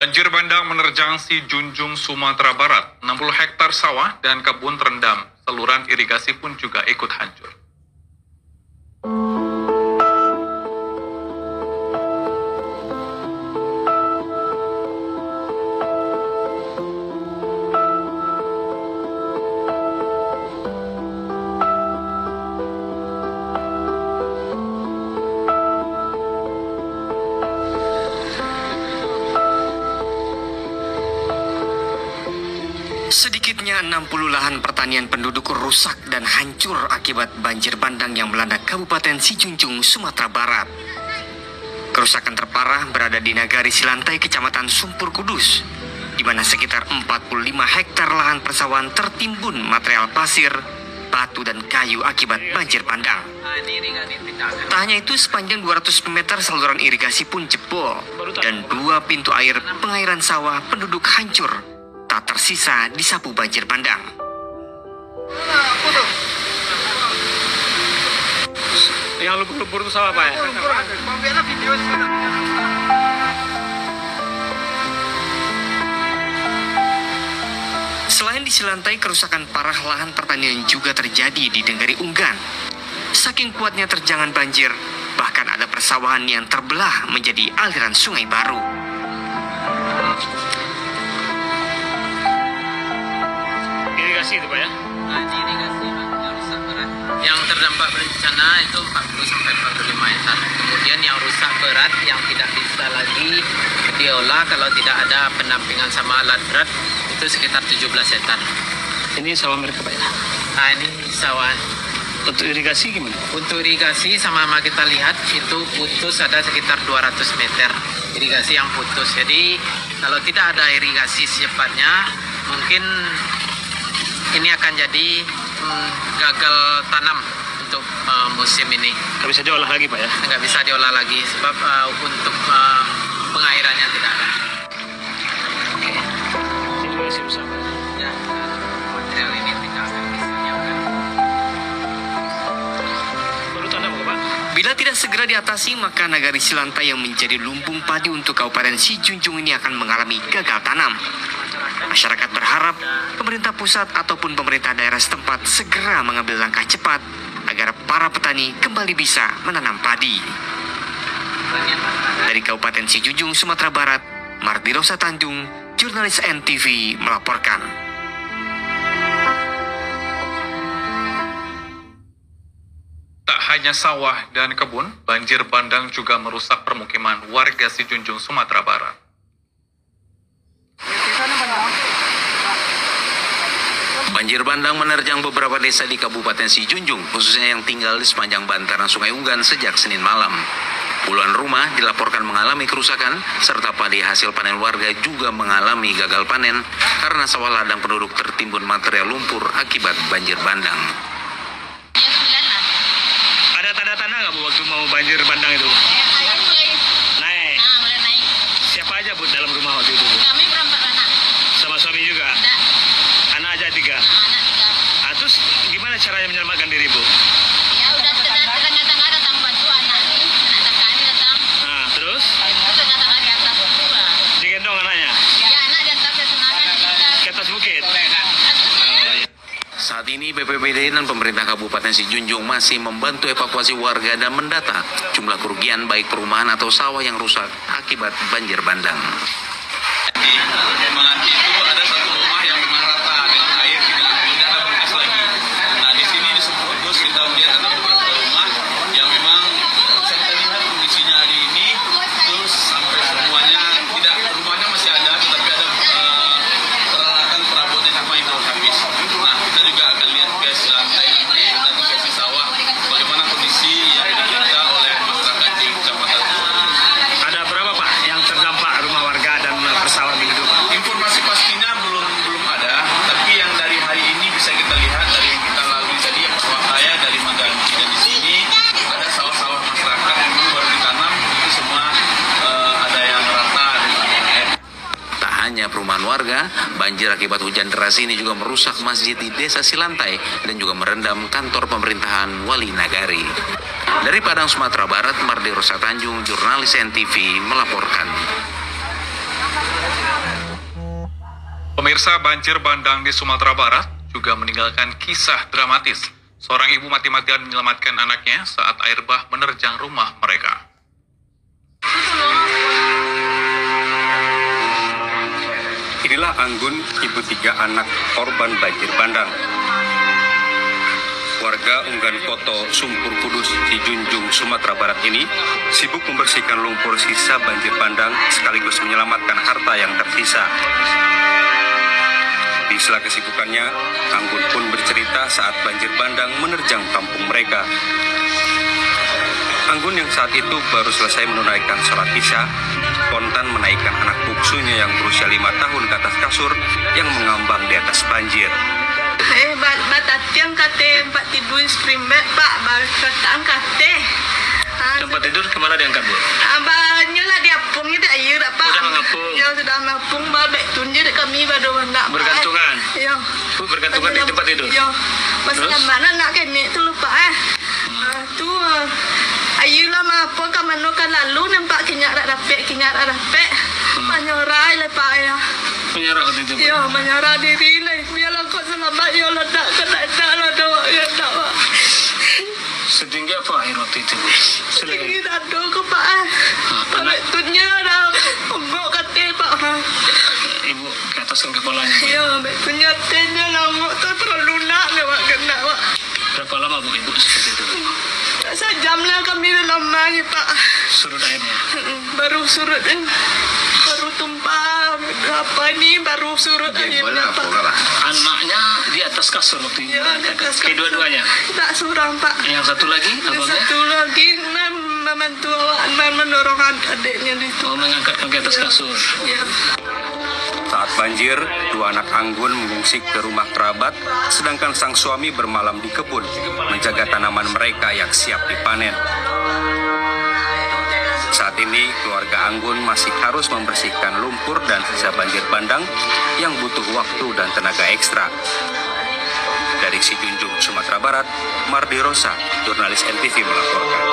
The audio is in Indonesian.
Banjir bandang menerjang Sijunjung, Sumatera Barat. 60 hektar sawah dan kebun terendam. Saluran irigasi pun juga ikut hancur. Sedikitnya 60 lahan pertanian penduduk rusak dan hancur akibat banjir bandang yang melanda Kabupaten Sijunjung, Sumatera Barat. Kerusakan terparah berada di Nagari Silantai, Kecamatan Sumpur Kudus, di mana sekitar 45 hektar lahan persawahan tertimbun material pasir, batu dan kayu akibat banjir bandang. Tak hanya itu, sepanjang 200 meter saluran irigasi pun jebol dan 2 pintu air pengairan sawah penduduk hancur, tak tersisa disapu banjir bandang. Yang lubur-lubur itu sawah apa ya? Selain di Silantai, kerusakan parah lahan pertanian juga terjadi di Denggari Unggan. Saking kuatnya terjangan banjir, bahkan ada persawahan yang terbelah menjadi aliran sungai baru. Irigasi itu Pak ya? Irigasi yang rusak berat. Yang terdampak bencana itu 40-45 hektar. Kemudian yang rusak berat yang tidak bisa lagi diolah kalau tidak ada pendampingan sama alat berat itu sekitar 17 hektar. Ini sawah mereka Pak ya? Nah ini sawah. Untuk irigasi gimana? Untuk irigasi sama kita lihat itu putus ada sekitar 200 meter irigasi yang putus. Jadi kalau tidak ada irigasi secepatnya mungkin ini akan jadi gagal tanam untuk musim ini. Nggak bisa diolah lagi Pak ya? Nggak bisa diolah lagi sebab untuk pengairannya tidak ada. Irigasi bersama. Ya, material ini tidak akan disediakan. Baru tanam Pak? Bila tidak segera diatasi, maka Nagari Silantai yang menjadi lumbung padi untuk Kabupaten Sijunjung ini akan mengalami gagal tanam. Masyarakat berharap pemerintah pusat ataupun pemerintah daerah setempat segera mengambil langkah cepat agar para petani kembali bisa menanam padi. Dari Kabupaten Sijunjung, Sumatera Barat, Mardi Rosa Tanjung, jurnalis NTV melaporkan. Tak hanya sawah dan kebun, banjir bandang juga merusak permukiman warga Sijunjung, Sumatera Barat. Banjir bandang menerjang beberapa desa di Kabupaten Sijunjung, khususnya yang tinggal di sepanjang bantaran Sungai Unggan sejak Senin malam. Puluhan rumah dilaporkan mengalami kerusakan, serta padi hasil panen warga juga mengalami gagal panen karena sawah ladang penduduk tertimbun material lumpur akibat banjir bandang. Ada tanda-tanda nggak Bu waktu mau banjir bandang itu? Air mulai Naik. mulai naik. Siapa aja Bu dalam rumah waktu itu Bu? Kami berempat anak. Sama suami juga? Ada Anak aja 3? anak 3. Terus gimana caranya menyelamatkan diri Bu? Ya udah tetangga datang bantu anak ini, anak kakak ini datang. Nah, terus? Itu tetangga di atas pula. Digendong anaknya? Ya anak di atas kesenangan Ke atas bukit? Saat ini BPBD dan pemerintah Kabupaten Sijunjung masih membantu evakuasi warga dan mendata jumlah kerugian baik perumahan atau sawah yang rusak akibat banjir bandang. Di Melanti itu ada satu rumah yang memang rata dengan air, tidak ada bekas lagi. Nah di sini di Sumpur Kudus kita melihat ada beberapa rumah yang memang saya lihat kondisinya hari ini terus sampai semuanya tidak, rumahnya masih ada tetapi ada peralatan perabot yang semua itu habis. Nah kita juga akan lihat ke lantai nanti dan ke sawah bagaimana kondisi yang diderita oleh masyarakat di Kecamatan Sumpur Kudus. Ada berapa Pak yang terdampak rumah warga dan persawahan hidup? Informasi pastinya belum ada, tapi yang dari hari ini bisa kita lihat dari yang kita lalui tadi yang sawah saya dari Maganti dan di sini ada sawah-sawah masyarakat yang baru ditanam itu semua ada yang rata dengan air. Tak hanya perumahan warga, banjir akibat hujan deras ini juga merusak masjid di Desa Silantai dan juga merendam kantor pemerintahan Wali Nagari. Dari Padang, Sumatera Barat, Mardi Rosa Tanjung, jurnalis NTV melaporkan. Pemirsa, banjir bandang di Sumatera Barat juga meninggalkan kisah dramatis. Seorang ibu mati-matian menyelamatkan anaknya saat air bah menerjang rumah mereka. Inilah Anggun, ibu 3 anak korban banjir bandang. Warga unggahan foto Sumpur Kudus di Junjung, Sumatera Barat ini sibuk membersihkan lumpur sisa banjir bandang sekaligus menyelamatkan harta yang tersisa. Di sela kesibukannya, Anggun pun bercerita saat banjir bandang menerjang kampung mereka. Anggun yang saat itu baru selesai menunaikan sholat isya, spontan menaikkan anak bungsunya yang berusia 5 tahun ke atas kasur yang mengambang di atas banjir. Batatiang kate tempat tidur spring bed pak, batang kate. Tempat tidur kemana diangkat, Bu? Abahnya lah diapung itu air tak pak. Sudah mengapung. Ya sudah mengapung, babek tunjuk kami baru nak. Bergantungan. Ya. Bu bergantungan di tempat tidur. Ya. Pasal mana nak kene tu lupa tu air lah mengapung ke mana kan lalu nampak kinyak rapek. Menyorai lepak ya. Menyerah waktu itu, Bu? Ya, menyerah diri lah. Biarlah kau selamat, ya lah tak lah doa, ya tak pak. Setinggi apa air waktu itu, Bu? Tinggi dado ke pak. Pak betulnya dah enggak kata pak. Ibu ke ataskan kepalanya, Bu? Ya, betulnya tehnya lama tu terlalu nak lewat kena pak. Berapa lama, Bu, Ibu seperti itu? Sejam lah kami dalam air pak. Surut airnya? Baru surut baru tumpah apa ni baru surut airnya pak. Anaknya di atas kasur waktu itu? Ya, di atas kasur. Kedua-duanya? Tak seorang pak. Yang satu lagi, abangnya? Satu lagi membantu awak mendorong adiknya itu. Oh, mengangkatkan ke atas kasur? Ya. Saat banjir, 2 anak Anggun mengungsi ke rumah kerabat, sedangkan sang suami bermalam di kebun, menjaga tanaman mereka yang siap dipanen. Saat ini, keluarga Anggun masih harus membersihkan lumpur dan sisa banjir bandang yang butuh waktu dan tenaga ekstra. Dari Sijunjung, Sumatera Barat, Mardi Rosa, jurnalis NTV melaporkan.